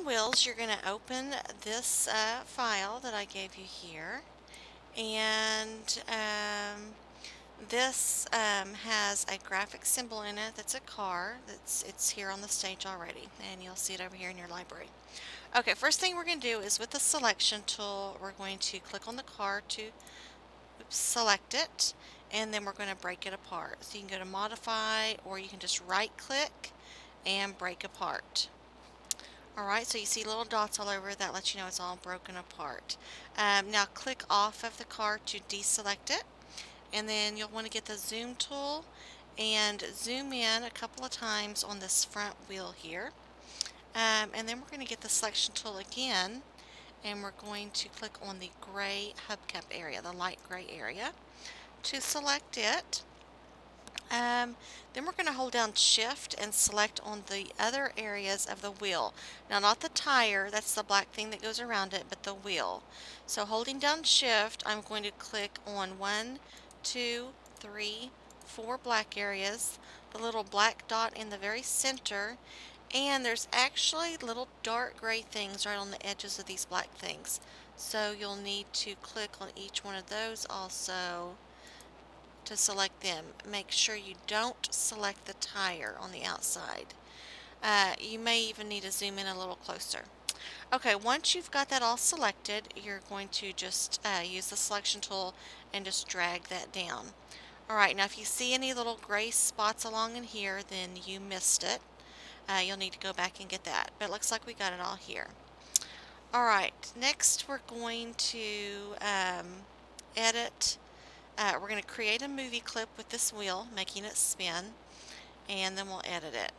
wheels, you're going to open this file that I gave you here, and this has a graphic symbol in it that's a car. It's here on the stage already, and you'll see it over here in your library. Okay, first thing we're going to do is with the selection tool, we're going to click on the car to select it, and then we're going to break it apart. So you can go to modify, or you can just right click and break apart. Alright, so you see little dots all over, that lets you know it's all broken apart. Now click off of the car to deselect it, and then you'll want to get the zoom tool and zoom in a couple of times on this front wheel here. And then we're going to get the selection tool again, and we're going to click on the gray hubcap area, the light gray area, to select it. Then we're going to hold down shift and select on the other areas of the wheel. Now not the tire, that's the black thing that goes around it, but the wheel. So holding down shift, I'm going to click on 1, 2, 3, 4 black areas, the little black dot in the very center, and there's actually little dark gray things right on the edges of these black things. So you'll need to click on each one of those also to select them. Make sure you don't select the tire on the outside. You may even need to zoom in a little closer. Okay, once you've got that all selected, you're going to just use the selection tool and just drag that down. Alright, now if you see any little gray spots along in here, then you missed it. You'll need to go back and get that. But it looks like we got it all here. Alright, next we're going to edit. We're going to create a movie clip with this wheel, making it spin, and then we'll edit it.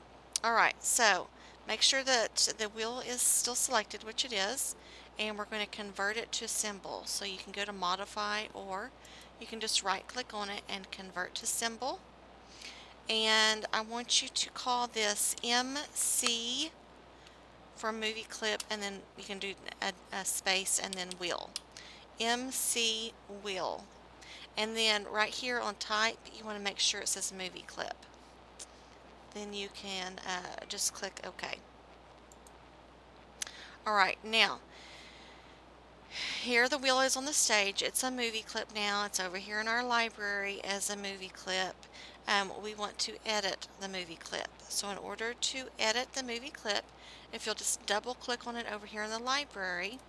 Alright, so make sure that the wheel is still selected, which it is, and we're going to convert it to a symbol. So you can go to modify, or you can just right click on it and convert to symbol. And I want you to call this MC for movie clip, and then you can do a space and then wheel. MC wheel. And then right here on type, you want to make sure it says movie clip. Then you can just click OK. Alright, now, here the wheel is on the stage. It's a movie clip now. It's over here in our library as a movie clip. We want to edit the movie clip. So in order to edit the movie clip, if you'll just double click on it over here in the library,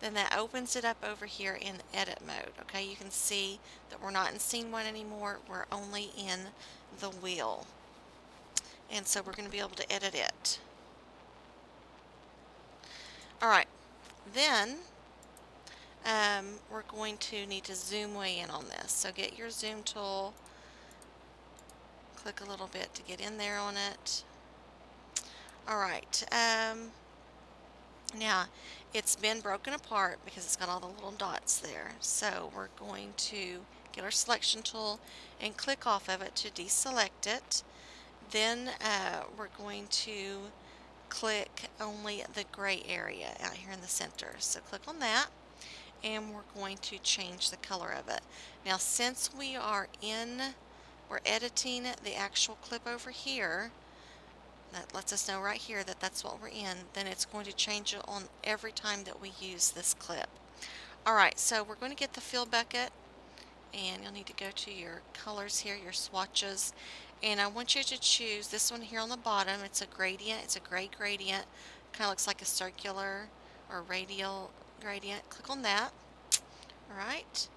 then that opens it up over here in edit mode. Okay, you can see that we're not in scene 1 anymore. We're only in the wheel. And so we're going to be able to edit it. Alright, then we're going to need to zoom way in on this. So get your zoom tool, click a little bit to get in there on it. Alright, now it's been broken apart because it's got all the little dots there. So we're going to get our selection tool and click off of it to deselect it. Then we're going to click only the gray area out here in the center. So click on that, and we're going to change the color of it. Now since we're editing the actual clip over here, that lets us know right here that that's what we're in, then it's going to change it on every time that we use this clip. Alright, so we're going to get the fill bucket, and you'll need to go to your colors here, your swatches, and I want you to choose this one here on the bottom. It's a gradient, it's a gray gradient, kind of looks like a circular or radial gradient. Click on that. Alright,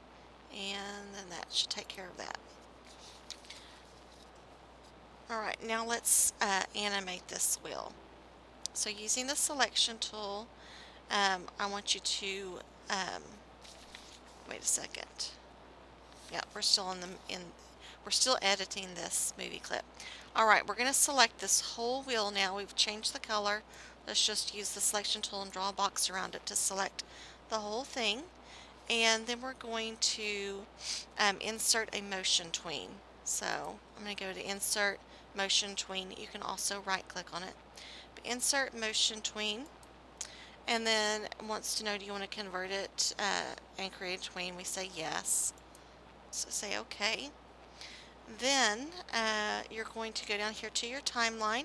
and then that should take care of that. Alright, now let's animate this wheel. So using the selection tool, I want you to wait a second. Yeah, we're still we're still editing this movie clip. Alright, we're going to select this whole wheel now. We've changed the color. Let's just use the selection tool and draw a box around it to select the whole thing. And then we're going to insert a motion tween. So I'm going to go to insert motion tween. You can also right click on it. But insert motion tween. And then it wants to know, do you want to convert it and create a tween? We say yes. So say OK. Then you're going to go down here to your timeline,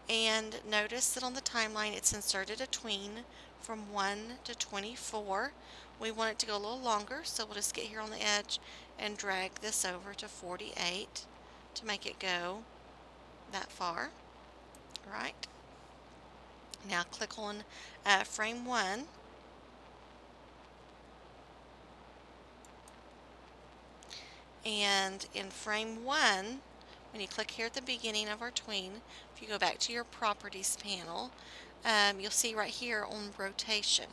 And notice that on the timeline it's inserted a tween from 1 to 24. We want it to go a little longer, so we'll just get here on the edge and drag this over to 48 to make it go that far. Right. Now click on frame 1. And in frame 1, when you click here at the beginning of our tween, if you go back to your properties panel, you'll see right here on rotation,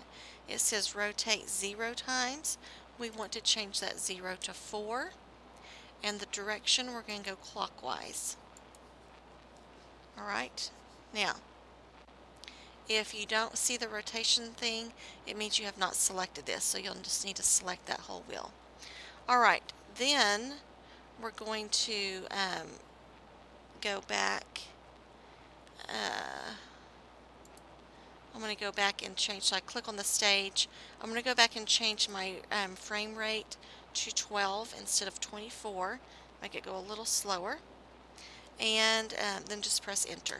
it says rotate 0 times. We want to change that 0 to 4, and the direction we're going to go clockwise. Alright, now if you don't see the rotation thing, it means you have not selected this, so you'll just need to select that whole wheel. Alright, then we're going to go back. I'm going to go back and change, so I click on the stage. I'm going to go back and change my frame rate to 12 instead of 24. Make it go a little slower. And then just press enter.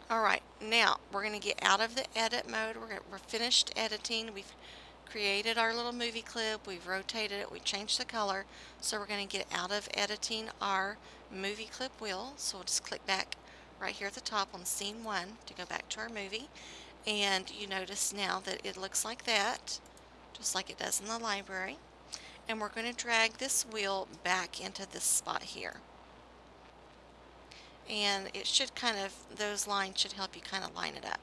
Alright, now we're going to get out of the edit mode. We're finished editing. We've created our little movie clip. We've rotated it. We changed the color. So we're going to get out of editing our movie clip wheel. So we'll just click back right here at the top on scene 1 to go back to our movie. And you notice now that it looks like that, just like it does in the library. And we're going to drag this wheel back into this spot here. And it should kind of, those lines should help you kind of line it up.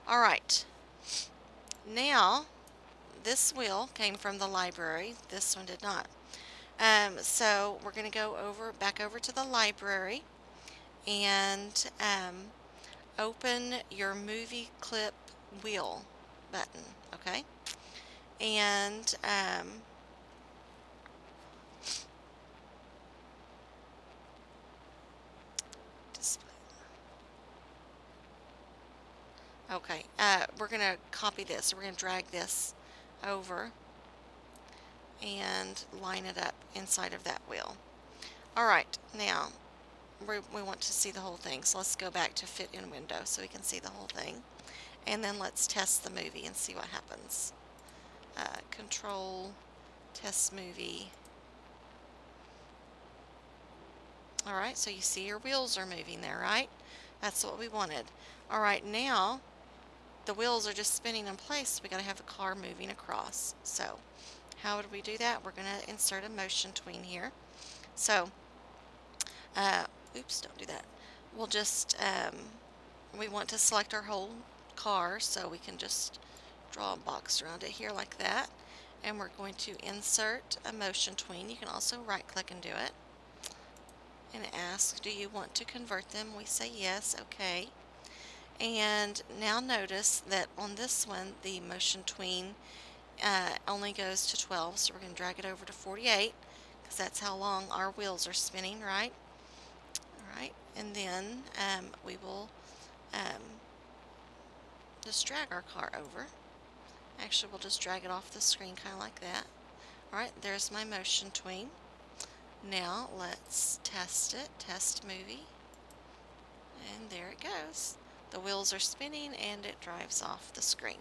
Alright, now this wheel came from the library, this one did not. So we're going to go back over to the library and open your movie clip wheel button, okay? And okay, we're going to copy this. We're going to drag this over and line it up inside of that wheel. Alright, now we want to see the whole thing, so let's go back to fit in window so we can see the whole thing. And then let's test the movie and see what happens. Control, test movie. Alright, so you see your wheels are moving there, right? That's what we wanted. Alright, now the wheels are just spinning in place. We got to have the car moving across. So how would we do that? We're going to insert a motion tween here. So, oops, don't do that. We'll just, we want to select our whole car, so we can just draw a box around it here like that. And we're going to insert a motion tween. You can also right click and do it. And ask, do you want to convert them? We say yes, okay. And now notice that on this one, the motion tween only goes to 12, so we're going to drag it over to 48, because that's how long our wheels are spinning, right? Alright, and then we will just drag our car over. Actually, we'll just drag it off the screen, kind of like that. Alright, there's my motion tween. Now let's test it, test movie, and there it goes. The wheels are spinning and it drives off the screen.